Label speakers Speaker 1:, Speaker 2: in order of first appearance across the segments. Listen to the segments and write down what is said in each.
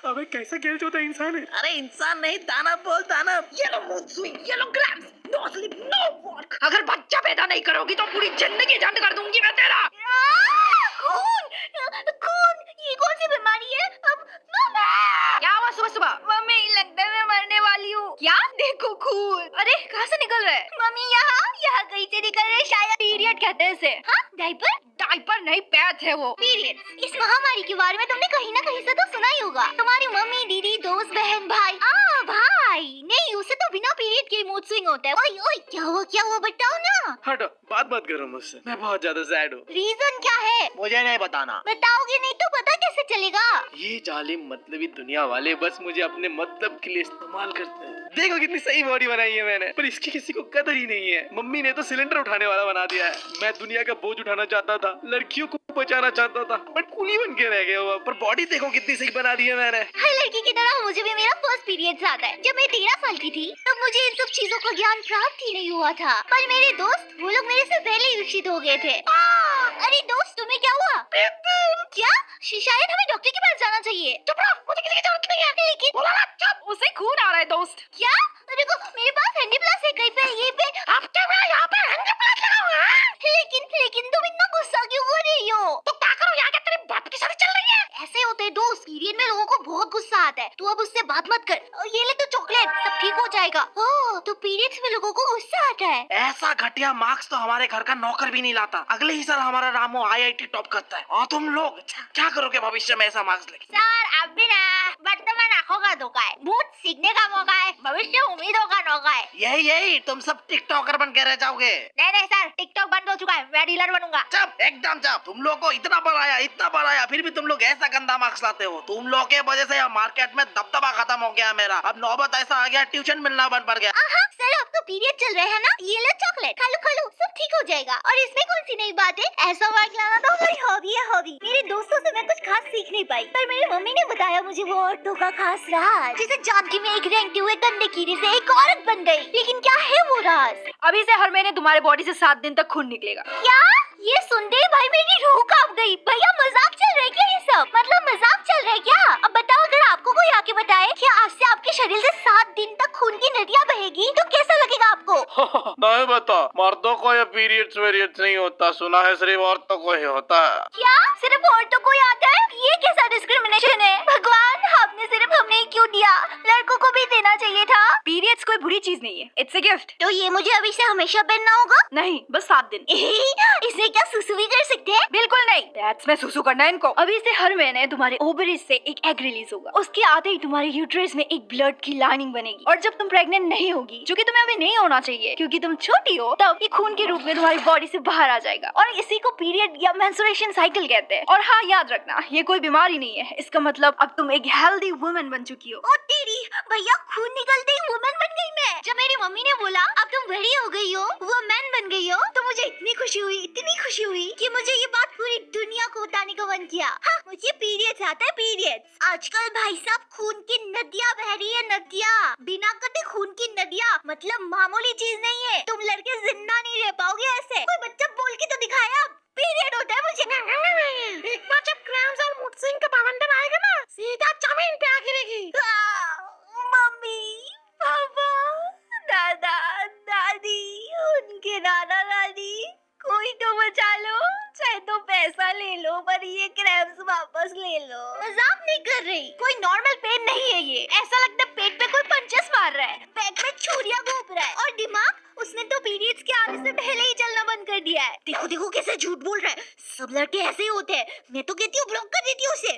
Speaker 1: अबे कैसा खेल चौथा इंसान है।
Speaker 2: अरे इंसान नहीं, दानव बोल दानव। Yellow mood swing, yellow glams, no sleep no work. अगर बच्चा पैदा नहीं करोगी तो पूरी जिंदगी झंड कर दूंगी मैं तेरा।
Speaker 3: खून खून, ये कौन सी बीमारी है? अब
Speaker 4: क्या हुआ सुबह सुबह? मम्मी लगता है मैं मरने वाली हूँ। क्या? देखो खून। अरे कहाँ से निकल रहा है?
Speaker 3: मम्मी यहाँ कहीं से निकल रहे, शायद
Speaker 4: पीरियड कहते हैं इसे।
Speaker 3: हाँ डायपर।
Speaker 4: डायपर नहीं, पैथ है वो।
Speaker 3: पीरियड। इस महामारी के बारे में तुमने कहीं ना कहीं से तो सुना ही होगा। तुम्हारी मम्मी, दीदी, दोस्त, बहन, भाई। भाई नहीं, उसे तो बिना पीरियड के मूड स्विंग होता है। ओए ओए, क्या हुआ बताओ ना।
Speaker 1: हटो, बात मत करो मुझसे, मैं बहुत ज्यादा सैड हूँ।
Speaker 3: रीजन क्या है?
Speaker 2: मुझे नहीं बताना।
Speaker 3: बताओगे नहीं तो पता कैसे चलेगा?
Speaker 1: ये जालिम मतलबी दुनिया वाले बस मुझे अपने मतलब के लिए इस्तेमाल करते हैं। देखो कितनी सही बॉडी बनाई है मैंने, पर इसकी किसी को कदर ही नहीं है। मम्मी ने तो सिलेंडर उठाने वाला बना दिया है। मैं दुनिया का बोझ उठाना चाहता था, लड़कियों को बचाना चाहता था, बट कूली बन के रह गया हुआ। पर बॉडी देखो कितनी सही बना दी है मैंने।
Speaker 3: हर लड़की की तरह मुझे भी मेरा फर्स्ट पीरियड आता है। जब मैं 13 साल की थी तब मुझे इन सब चीजों का ज्ञान प्राप्त ही नहीं हुआ था। पर मेरे दोस्त, वो लोग मेरे से पहले ही विकसित हो गए थे। अरे दोस्त, तुम्हें क्या हुआ? क्या? शायद हमें डॉक्टर के पास जाना चाहिए।
Speaker 4: चुप रहो, मुझे किसी की जरूरत नहीं है।
Speaker 3: लेकिन
Speaker 4: बोला ना चुप। उसे खून आ रहा है दोस्त।
Speaker 3: क्या? देखो मेरे पास हैंडी प्लस है, कहीं पे ये पे।
Speaker 4: अब क्या मैं यहाँ पे हैंडी प्लस लगा हुआ है?
Speaker 3: लेकिन तुम इतना गुस्सा क्यों हो रही हो?
Speaker 4: तो क्या करूँ, यहाँ क्या तेरी बाप की शादी चल रही है?
Speaker 3: ऐसे होते हैं दोस्त, पीरियड में लोगों को बहुत गुस्सा आता है। तू अब उससे बात मत कर। ये ले तो चॉकलेट, सब ठीक हो जाएगा। ओह, तो पीरियड्स में लोगों को गुस्सा आता है।
Speaker 2: ऐसा घटिया मार्क्स तो हमारे घर का नौकर भी नहीं लाता। अगले ही साल हमारा रामू IIT टॉप करता है और तुम लोग क्या करोगे भविष्य में ऐसा मार्क्स लेके?
Speaker 3: सर अब भी ना, वर्तमान आंखों का धोखा है, भूत सीखने का मौका है, भविष्य उम्मीदों का नौका है।
Speaker 2: यही तुम सब टिकटॉकर बन के रह जाओगे।
Speaker 3: नहीं सर, टिकटॉक बंद हो चुका है, मैं डीलर बनूंगा।
Speaker 2: चुप, एकदम चुप। तुम लोग को इतना बढ़ाया, फिर भी तुम लोग ऐसा गंदा मार्क्स लाते हो। तुम लोग के वजह से मार्केट में दबदबा खत्म हो गया मेरा। अब नौबत ऐसा आ गया, ट्यूशन मिलना बंद पड़ गया।
Speaker 3: सर अब तो पीरियड चल रहे हैं ना, ये लो चॉकलेट, खा लो, सब ठीक हो जाएगा। और इसमें कौन सी नई बात है? ऐसा मार्क लाना तो हमारी हॉबी है, हॉबी। मेरे दोस्तों से मैं कुछ खास सीख नहीं पाई, पर मेरी मम्मी ने बताया मुझे वो औरतों का खास राज, जिसे जान के मैं एक रेंगते हुए गंदे कीड़े से एक औरत बन गई। लेकिन क्या है वो राज?
Speaker 4: अभी से हर महीने तुम्हारे बॉडी से 7 दिन तक खून निकलेगा।
Speaker 3: क्या? ये सुनते ही भाई मेरी रूह कांप गई। भैया मजाक चल रहा है क्या ये सब? मतलब मजाक चल रहा है क्या? अब बताओ, अगर आपको कोई आके बताए कि आज से आपके शरीर से 7 दिन तक खून की नदियां बहेगी तो कैसा लगेगा आपको?
Speaker 1: नहीं बता, मर्दों को ये पीरियड्स नहीं होता, सुना है सिर्फ औरतों को ही होता है।
Speaker 3: क्या सिर्फ औरतों को ही आता है? ये कैसा डिस्क्रिमिनेशन है? भगवान, आपने सिर्फ हमें ही क्यों दिया? लड़कों को भी देना चाहिए था।
Speaker 4: पीरियड्स कोई बुरी चीज नहीं है, इट्स अ गिफ्ट।
Speaker 3: तो ये मुझे अभी से हमेशा पहनना होगा?
Speaker 4: नहीं, बस 7 दिन।
Speaker 3: इससे क्या सुसु भी कर सकते हैं?
Speaker 4: बिल्कुल नहीं, दैट्स में सुसु करना है इनको। अभी से हर महीने तुम्हारे ओवरीज से एक एग रिलीज होगा। उसके आते ही तुम्हारे यूट्रस में एक ब्लड की लाइनिंग बनेगी। और जब तुम प्रेग्नेंट नहीं होगी, जो कि तुम्हें अभी नहीं होना चाहिए क्योंकि तुम छोटी हो, तब ये खून के रूप में तुम्हारी बॉडी से बाहर आ जाएगा। और इसी को पीरियड या मेंस्ट्रुएशन साइकिल कहते हैं। और हाँ, याद रखना, ये कोई बीमारी नहीं है। इसका मतलब अब तुम एक हेल्दी वुमन बन चुकी हो।
Speaker 3: ओ तेरी भैया, खून निकलते ही वुमन बन गई मैं। जब मेरी मम्मी ने बोला अब तुम बड़ी हो गई हो, वुमन बन गई हो, तो मुझे इतनी खुशी हुई कि मुझे ये बात पूरी दुनिया को बताने का मन किया। हाँ, मुझे पीरियड्स आता है, पीरियड्स। आजकल भाई साहब खून की नदियां बह रही है, नदियां। बिना कटे खून की नदियां मतलब मामूली चीज नहीं है। तुम लड़के जिंदा नहीं रह पाओगे ऐसे। कोई बच्चा बोल के तो दिखाया, पीरियड होता है मुझे।
Speaker 4: एक बार जब ग्राम्स और मूड स्विंग का बवंडर आएगा ना, सीधा जमीन पे आ गिरेगी।
Speaker 3: मम्मी, पापा, दादा, दादी, उनके नाना नानी, कोई तो बचा लो। चाहे तो पैसा ले लो, पर ये क्रैम्स वापस ले लो। मजाक नहीं कर रही, कोई नॉर्मल पेन नहीं है ये। ऐसा लगता है पेट पे कोई पंचेस मार रहा है, पेट में छुरियां घोंप रहा है। और दिमाग, उसने तो पीरियड्स के आने से पहले ही चलना बंद कर दिया है। देखो कैसे झूठ बोल रहा है। सब लड़के ऐसे ही होते हैं। मैं तो कहती हूँ ब्लॉक कर देती हूँ उसे।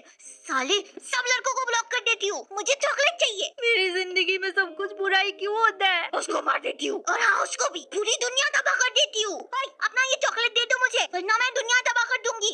Speaker 3: साले, सब लड़कों को ब्लॉक कर देती हूँ। मुझे चॉकलेट चाहिए।
Speaker 4: मेरी जिंदगी में सब कुछ बुरा ही क्यों होता है?
Speaker 3: उसको मार देती हूँ, और हाँ उसको भी। पूरी दुनिया तबाह कर देती हूँ। भाई अपना ये चॉकलेट दे दो मुझे, वरना मैं दुनिया तबाह कर दूंगी।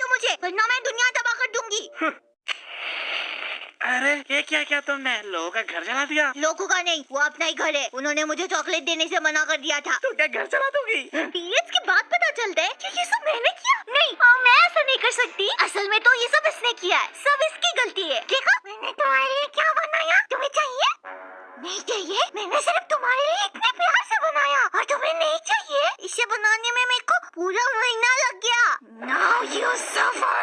Speaker 3: तो मुझे, वरना मैं दुनिया तबाह कर दूंगी।
Speaker 2: अरे ये क्या क्या तुमने लोगों का घर जला दिया?
Speaker 3: लोगों का नहीं, वो अपना ही घर है। उन्होंने मुझे चॉकलेट देने से मना कर दिया था।
Speaker 2: तू क्या घर जला दूंगी?
Speaker 3: पीरियड्स के बाद पता चलता है कि ये सब मैंने किया। नहीं, मैं ऐसा नहीं कर सकती। असल में तो ये सब इसने किया है, सब इसकी गलती है। देखो मैंने तुम्हारे लिए क्या बनाया, तुम्हें चाहिए? नहीं चाहिए? मैंने सिर्फ तुम्हारे लिए इतने प्यार से बनाया और तुम्हें नहीं चाहिए? इसे बनाने में मेरे को पूरा महीना लग गया। Now you suffer.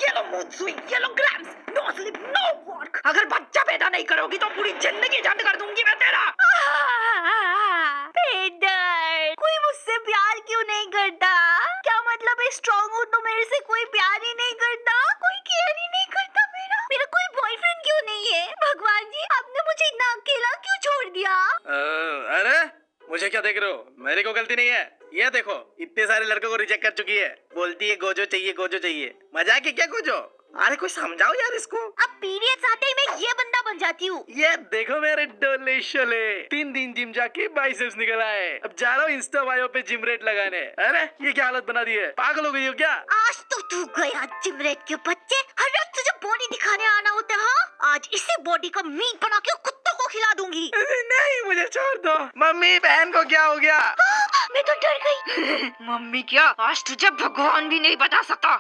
Speaker 2: Yellow mood swing, yellow grams, no sleep, no work. अगर बच्चा पैदा नहीं करोगी तो पूरी जिंदगी झंड कर दूंगी मैं तेरा।
Speaker 3: पेडर, कोई मुझसे प्यार क्यों नहीं करता? क्या मतलब है स्ट्रॉन्ग हूँ तो मेरे से कोई प्यार ही नहीं करता, कोई केयर ही नहीं करता मेरा कोई बॉयफ्रेंड क्यों नहीं है? भगवान जी, आपने मुझे इतना अकेला क्यों छोड़ दिया?
Speaker 1: अरे मुझे क्या देख रहे हो? मेरी को गलती नहीं है। ये देखो इतने सारे लड़कों को रिजेक्ट कर चुकी है, बोलती है गोजो चाहिए गोजो चाहिए। मजाक है क्या गोजो?
Speaker 2: अरे कोई समझाओ यार इसको।
Speaker 3: अब पीरियड्स आते ही मैं ये बंदा बन जाती हूँ।
Speaker 1: ये देखो मेरे डोले शोले, 3 दिन जिम जाके बाइसेप्स निकल आए। अब जा रहा हूँ इंस्टा बायो पे जिम रेट लगाने। अरे ये क्या हालत बना दी है, पागल हो गई हो क्या?
Speaker 3: आज तो तू गया जिम रेट के बच्चे, हर रोज तुझे बॉडी दिखाने आना होता है। हाँ, आज इसी बॉडी का मीट बना के कुत्तों को खिला दूंगी।
Speaker 1: नहीं मुझे छोड़ दो। मम्मी बहन को क्या हो गया?
Speaker 3: मैं तो डर गई।
Speaker 4: मम्मी क्या, आज तुझे भगवान भी नहीं बता सकता।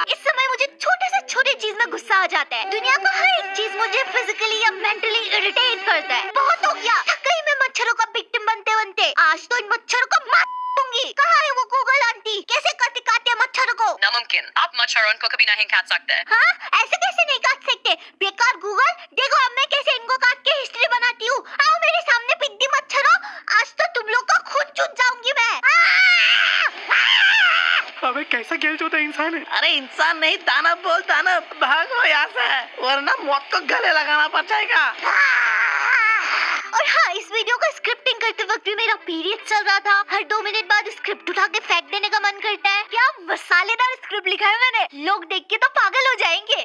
Speaker 3: इस समय मुझे छोटे से छोटे चीज में गुस्सा आ जाता है। दुनिया का हर एक चीज मुझे फिजिकली या मेंटली इरिटेट करता है। बहुत हो गया, थक गई मैं मच्छरों का विक्टिम बनते बनते। आज तो इन मच्छरों को मार दूंगी। कहाँ है वो गूगल आंटी, कैसे काटते हैं मच्छरों को?
Speaker 5: नामुमकिन, आप मच्छरों को कभी नहीं काट सकते।
Speaker 3: हाँ, ऐसे कैसे नहीं काट सकते? बेकार गूगल, देखो अब मैं कैसे इनको काट के हिस्ट्री बनाती हूँ। आओ मेरे सामने पिद्दी मच्छरों, आज तो तुम लोग का खून चूस जाऊंगी मैं।
Speaker 1: अबे कैसा खेल चोता इंसान है?
Speaker 2: अरे इंसान नहीं, दानव बोल दानव। भागो यहाँ से वरना मौत को गले लगाना पड़ जाएगा।
Speaker 3: और हाँ, इस वीडियो का स्क्रिप्टिंग करते वक्त भी मेरा पीरियड चल रहा था। हर 2 मिनट बाद स्क्रिप्ट उठा के फेंक देने का मन करता है। क्या मसालेदार स्क्रिप्ट लिखा है मैंने, लोग देख के तो पागल हो जाएंगे।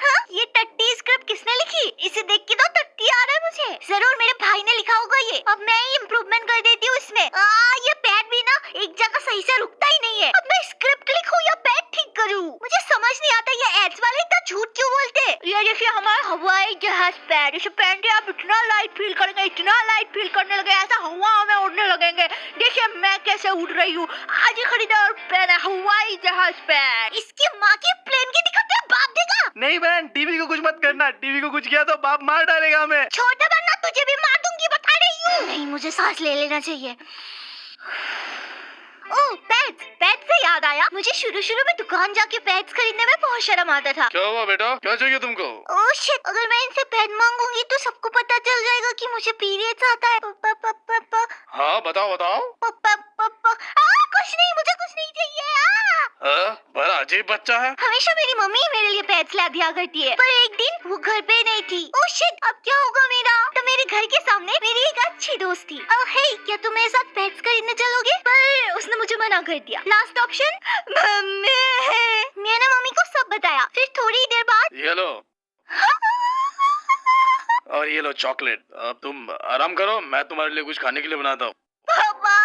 Speaker 3: हाँ, ये टट्टी स्क्रिप्ट किसने लिखी? इसे देख के तो टट्टी आ रहा है मुझे। जरूर मेरे भाई ने लिखा होगा ये। अब मैं ही इम्प्रूवमेंट कर देती हूँ इसमें। ये पैड भी ना एक जगह सही से रुकता ही नहीं है। अब मैं स्क्रिप्ट लिखूं या पैड ठीक करूं? मुझे समझ नहीं आता ये एड्स वाले इतना झूठ क्यों बोलते? ये देखिए हमारा हवाई जहाज पैड, इसे पहन के आप इतना लाइट फील करेंगे, इतना लाइट फील करने लगे, ऐसा हवा में उड़ने लगेंगे। देखिए मैं कैसे उड़ रही हूँ। आज ही खरीदा और पहना हवाई जहाज पैड। इसकी माँ की प्लेन की दिखाते हैं, बाप देगा।
Speaker 1: नहीं बहन, टीवी को कुछ मत करना, टीवी को कुछ किया तो बाप मार डालेगा हमें।
Speaker 3: छोटा बनना, तुझे भी मार दूंगी, बता रही हूँ। नहीं, मुझे सांस ले लेना चाहिए। ओह, पैड्स से याद आया, मुझे शुरू में दुकान जाके पैड्स खरीदने में बहुत शर्म आता था।
Speaker 1: क्या हुआ बेटा, क्या चाहिए तुमको?
Speaker 3: ओह शिट, अगर मैं इनसे पैड मांगूंगी तो सबको पता चल जाएगा कि मुझे पीरियड्स आता है।
Speaker 1: हाँ बताओ बताओ।
Speaker 3: कुछ नहीं, मुझे कुछ नहीं चाहिए।
Speaker 1: बड़ा अजीब बच्चा है।
Speaker 3: हमेशा मेरी मम्मी मेरे लिए पैड्स ला दिया करती है, पर एक दिन वो घर पे नहीं थी। ओह शिट, अब क्या होगा मेरा? तो मेरे घर के सामने मेरी एक अच्छी दोस्त थी। हे, क्या तुम मेरे साथ पैड्स खरीदने चलोगे? पर उसने मुझे मना कर दिया। Last option mummy. मैंने मम्मी को सब बताया। फिर थोड़ी देर बाद
Speaker 1: ये लो और ये लो चॉकलेट। अब तुम आराम करो, मैं तुम्हारे लिए कुछ खाने के लिए बनाता हूँ।
Speaker 3: पापा,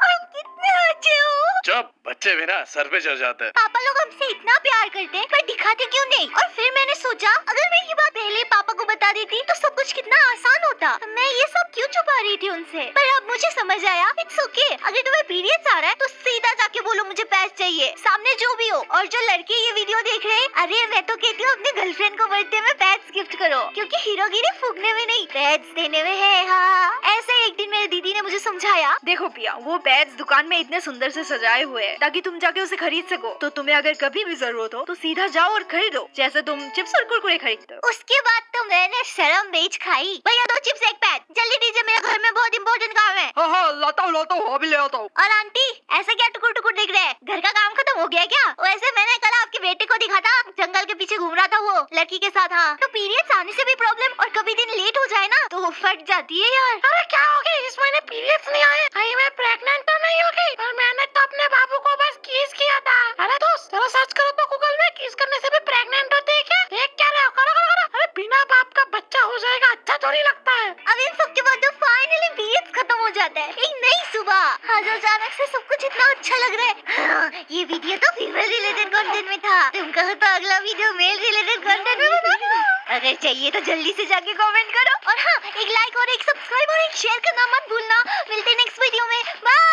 Speaker 3: आप कितने अच्छे हो।
Speaker 1: चुप, बच्चे भी ना सर पे चढ़ जाते हैं।
Speaker 3: पापा लोग हमसे इतना प्यार करते हैं पर दिखाते क्यों नहीं? और फिर मैंने सोचा अगर मैं ये बात पहले पापा को बता देती तो सब कुछ कितना आसान होता। मैं ये सब क्यों छुपा रही थी उनसे? पर अब मुझे समझ आया, इट्स ओके। अगर तुम्हें पीरियड्स आ रहा है तो सीधा जाके बोलो मुझे पैड्स चाहिए, सामने जो भी हो। और जो लड़के ये वीडियो देख रहे हैं, अरे मैं तो कहती हूँ अपने गर्लफ्रेंड को बर्थडे में पैड्स गिफ्ट करो, क्योंकि हीरोगिरी फूकने में नहीं, पैड्स देने में है। हाँ, ऐसे एक दिन मेरी दीदी ने मुझे समझाया।
Speaker 4: देखो पिया, वो पैड्स दुकान में इतने सुंदर से सजाए हुए हैं ताकि तुम जाके उसे खरीद सको। तो तुम्हें अगर कभी भी जरूरत हो तो सीधा जाओ और खरीदो, जैसे तुम चिप्स और कुरकुरे खरीदते हो।
Speaker 3: उसके बाद तो मैंने शर्म बेच खाई। भैया 2 चिप्स 1 पैड, जल्दी दीजिए, मेरे घर में बहुत इंपॉर्टेंट काम है।
Speaker 4: हाँ, लाता हूँ, अभी ले आता हूँ।
Speaker 3: और आंटी, ऐसे क्या टुकुर टुकुर देख रहे हैं? घर का काम खत्म हो गया क्या? वैसे मैंने कल आपके बेटे को दिखा था, जंगल के पीछे घूम रहा था वो लड़की के साथ। हाँ, तो पीरियड्स आने से भी प्रॉब्लम, और कभी दिन लेट हो जाए ना तो वो फट जाती है यार। अरे क्या हो गया, इस महीने पीरियड्स नहीं आए? भाई मैं प्रेग्नेंट तो नहीं हो गई, और मैंने तो अपने बाबू को बस किस किया था। अरे दोस्त, जरा सर्च करो तो गूगल में, किस करने से भी प्रेग्नेंट होते हैं क्या? देख क्या रहे हो, करो करो करो। अरे बिना बाप का बच्चा हो जाएगा, अच्छा थोड़ी लगता है। अब इन सब के बाद फाइनली पीरियड्स खत्म हो जाता है। एक नई सुबह, आज अचानक से सब कुछ कुछ इतना अच्छा लग रहा है। हाँ, ये वीडियो तो फीमेल रिलेटेड कंटेंट में था, तुम कहो तो अगला वीडियो मेल रिलेटेड कंटेंट में बना दूं? अगर चाहिए तो जल्दी से जाके कमेंट करो और हाँ, एक लाइक और एक सब्सक्राइब और एक शेयर करना मत भूलना। मिलते हैं नेक्स्ट वीडियो में, बाय।